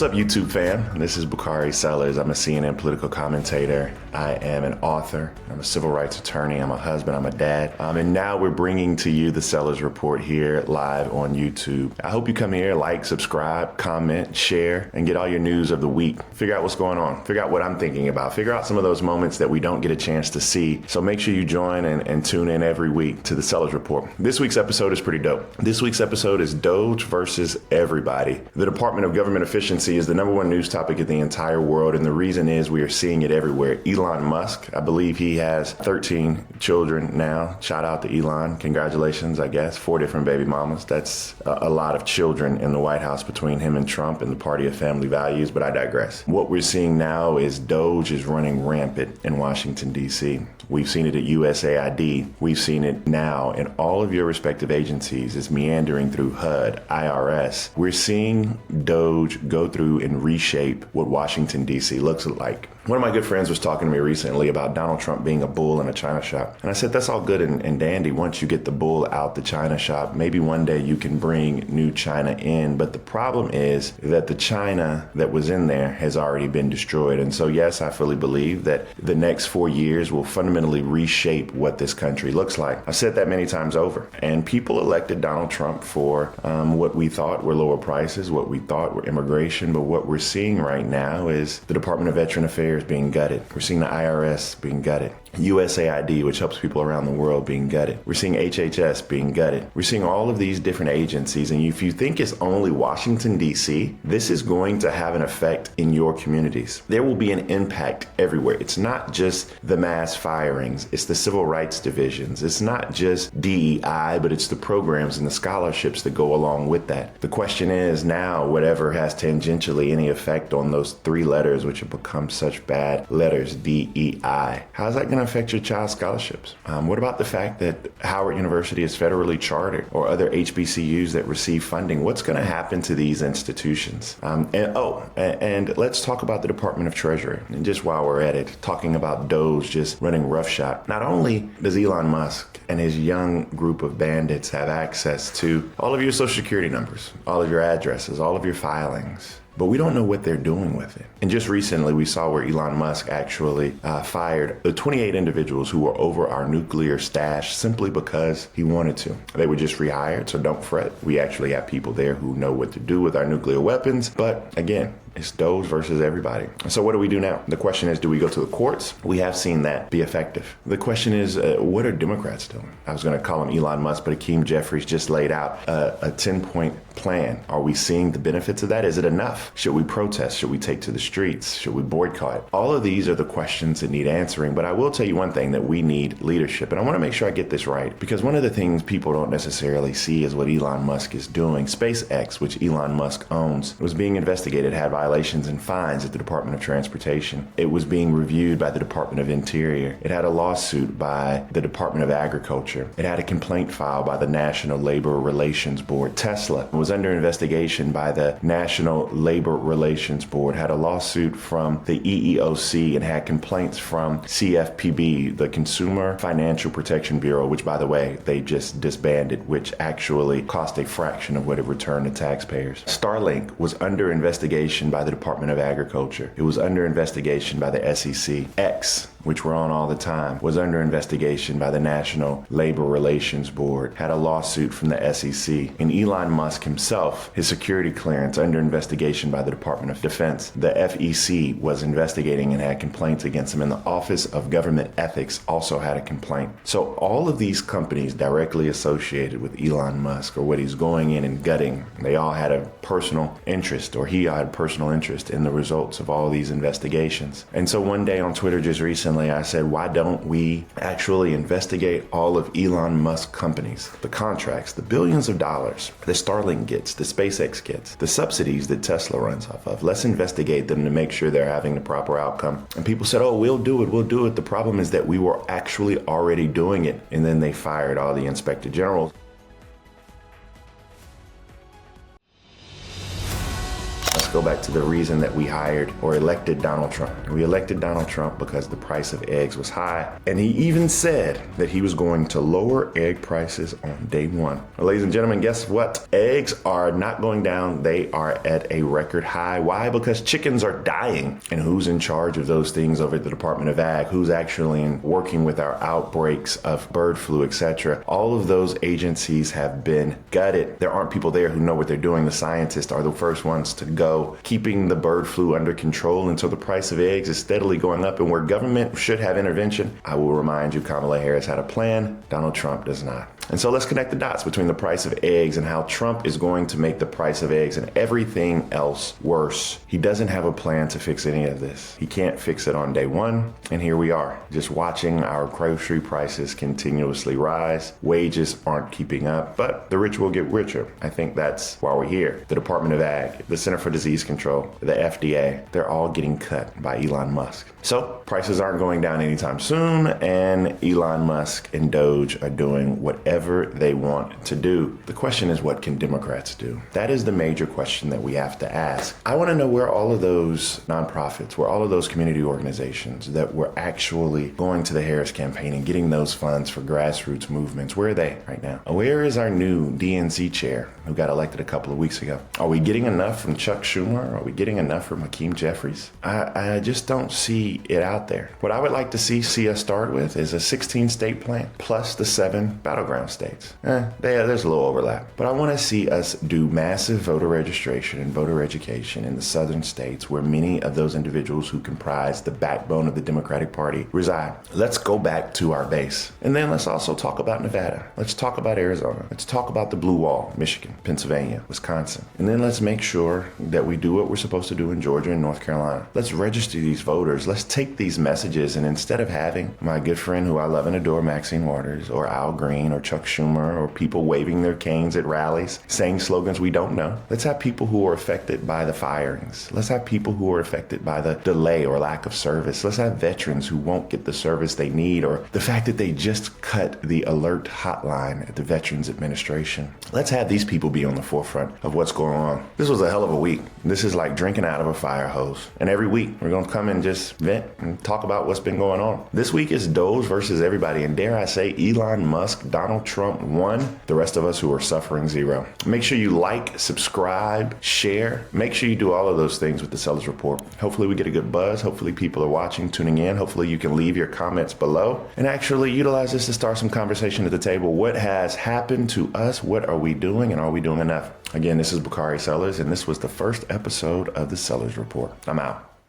What's up, YouTube fam? This is Bakari Sellers. I'm a CNN political commentator. I am an author. I'm a civil rights attorney. I'm a husband. I'm a dad. And now we're bringing to you the Sellers Report here live on YouTube. I hope you come here, like, subscribe, comment, share, and get all your news of the week. Figure out what's going on. Figure out what I'm thinking about. Figure out some of those moments that we don't get a chance to see. So make sure you join and tune in every week to the Sellers Report. This week's episode is pretty dope. This week's episode is Doge versus everybody. The Department of Government Efficiency is the #1 news topic in the entire world, and the reason is we are seeing it everywhere. Elon Musk, I believe he has 13 children now. Shout out to Elon. Congratulations, I guess. 4 different baby mamas. That's a lot of children in the White House between him and Trump and the party of family values, but I digress. What we're seeing now is Doge is running rampant in Washington, D.C. We've seen it at USAID. We've seen it now in all of your respective agencies. It's meandering through HUD, IRS. We're seeing Doge go through and reshape what Washington, D.C. looks like. One of my good friends was talking to me recently about Donald Trump being a bull in a china shop. And I said, that's all good and dandy once you get the bull out the china shop. Maybe one day you can bring new china in. But the problem is that the china that was in there has already been destroyed. And so, yes, I fully believe that the next 4 years will fundamentally reshape what this country looks like. I've said that many times over. And people elected Donald Trump for what we thought were lower prices, what we thought were immigration. But what we're seeing right now is the Department of Veteran Affairs being gutted. We're seeing the IRS being gutted. USAID, which helps people around the world, being gutted. We're seeing HHS being gutted. We're seeing all of these different agencies. And if you think it's only Washington, D.C., this is going to have an effect in your communities. There will be an impact everywhere. It's not just the mass firings. It's the civil rights divisions. It's not just DEI, but it's the programs and the scholarships that go along with that. The question is now, whatever has tangentially any effect on those 3 letters, which have become such bad letters, DEI, how's that going to affect your child's scholarships? What about the fact that Howard University is federally chartered, or other HBCUs that receive funding? What's going to happen to these institutions? And let's talk about the Department of Treasury. And just while we're at it, talking about Doge just running roughshod. Not only does Elon Musk and his young group of bandits have access to all of your social security numbers, all of your addresses, all of your filings, but we don't know what they're doing with it. And just recently, we saw where Elon Musk actually fired the 28 individuals who were over our nuclear stash simply because he wanted to. They were just rehired, so don't fret. We actually have people there who know what to do with our nuclear weapons. But again, it's Doge versus everybody. So what do we do now? The question is, do we go to the courts? We have seen that be effective. The question is, what are Democrats doing? I was going to call him Elon Musk, but Hakeem Jeffries just laid out a 10-point plan. Are we seeing the benefits of that? Is it enough? Should we protest? Should we take to the streets? Should we boycott? All of these are the questions that need answering. But I will tell you one thing, that we need leadership. And I want to make sure I get this right, because one of the things people don't necessarily see is what Elon Musk is doing. SpaceX, which Elon Musk owns, was being investigated, had violations and fines at the Department of Transportation. It was being reviewed by the Department of Interior. It had a lawsuit by the Department of Agriculture. It had a complaint filed by the National Labor Relations Board. Tesla was under investigation by the National Labor Relations Board, had a lawsuit from the EEOC, and had complaints from CFPB, the Consumer Financial Protection Bureau, which, by the way, they just disbanded, which actually cost a fraction of what it returned to taxpayers. Starlink was under investigation by the Department of Agriculture. It was under investigation by the SEC. X, which we're on all the time, was under investigation by the National Labor Relations Board, had a lawsuit from the SEC. And Elon Musk himself, his security clearance, under investigation by the Department of Defense. The FEC was investigating and had complaints against him, and the Office of Government Ethics also had a complaint. So all of these companies directly associated with Elon Musk, or what he's going in and gutting, they all had a personal interest, or he had personal interest in the results of all these investigations. And so one day on Twitter just recently, I said, why don't we actually investigate all of Elon Musk companies, the contracts, the billions of dollars that Starlink gets, the SpaceX gets, the subsidies that Tesla runs off of. Let's investigate them to make sure they're having the proper outcome. And people said, oh, we'll do it. The problem is that we were actually already doing it. And then they fired all the inspector generals. go back to the reason that we hired or elected Donald Trump. We elected Donald Trump because the price of eggs was high, and he even said that he was going to lower egg prices on day one. Well, ladies and gentlemen, guess what? Eggs are not going down. They are at a record high. Why? Because chickens are dying. And who's in charge of those things over at the Department of Ag? Who's actually working with our outbreaks of bird flu, etc.? All of those agencies have been gutted. There aren't people there who know what they're doing. The scientists are the first ones to go, keeping the bird flu under control until the price of eggs is steadily going up. And where government should have intervention, I will remind you, Kamala Harris had a plan. Donald Trump does not. And so let's connect the dots between the price of eggs and how Trump is going to make the price of eggs and everything else worse. He doesn't have a plan to fix any of this. He can't fix it on day one. And here we are, just watching our grocery prices continuously rise. Wages aren't keeping up, but the rich will get richer. I think that's why we're here. The Department of Ag, the Center for Disease Control, the FDA, they're all getting cut by Elon Musk. So prices aren't going down anytime soon, and Elon Musk and Doge are doing whatever they want to do. The question is, what can Democrats do? That is the major question that we have to ask. I want to know where all of those nonprofits, where all of those community organizations that were actually going to the Harris campaign and getting those funds for grassroots movements, where are they right now? Where is our new DNC chair who got elected a couple of weeks ago? Are we getting enough from Chuck Schumer? Are we getting enough from Hakeem Jeffries? I just don't see it out there. What I would like to see us start with is a 16-state plan plus the 7 battleground states. There's a little overlap, but I want to see us do massive voter registration and voter education in the southern states where many of those individuals who comprise the backbone of the Democratic Party reside. Let's go back to our base. And then let's also talk about Nevada. Let's talk about Arizona. Let's talk about the Blue Wall, Michigan, Pennsylvania, Wisconsin. And then let's make sure that we do what we're supposed to do in Georgia and North Carolina. Let's register these voters. Let's take these messages, and instead of having my good friend who I love and adore, Maxine Waters, or Al Green, or Chuck Schumer, or people waving their canes at rallies, saying slogans we don't know, let's have people who are affected by the firings. Let's have people who are affected by the delay or lack of service. Let's have veterans who won't get the service they need, or the fact that they just cut the alert hotline at the Veterans Administration. Let's have these people be on the forefront of what's going on. This was a hell of a week. This is like drinking out of a fire hose. And every week we're going to come and just vent and talk about what's been going on. This week is Doge versus everybody. And dare I say, Elon Musk, Donald Trump won. The rest of us who are suffering zero. Make sure you like, subscribe, share. Make sure you do all of those things with the Sellers Report. Hopefully we get a good buzz. Hopefully people are watching, tuning in. Hopefully you can leave your comments below and actually utilize this to start some conversation at the table. What has happened to us? What are we doing? And are we doing enough? Again, this is Bakari Sellers, and this was the first episode of the Sellers Report. I'm out.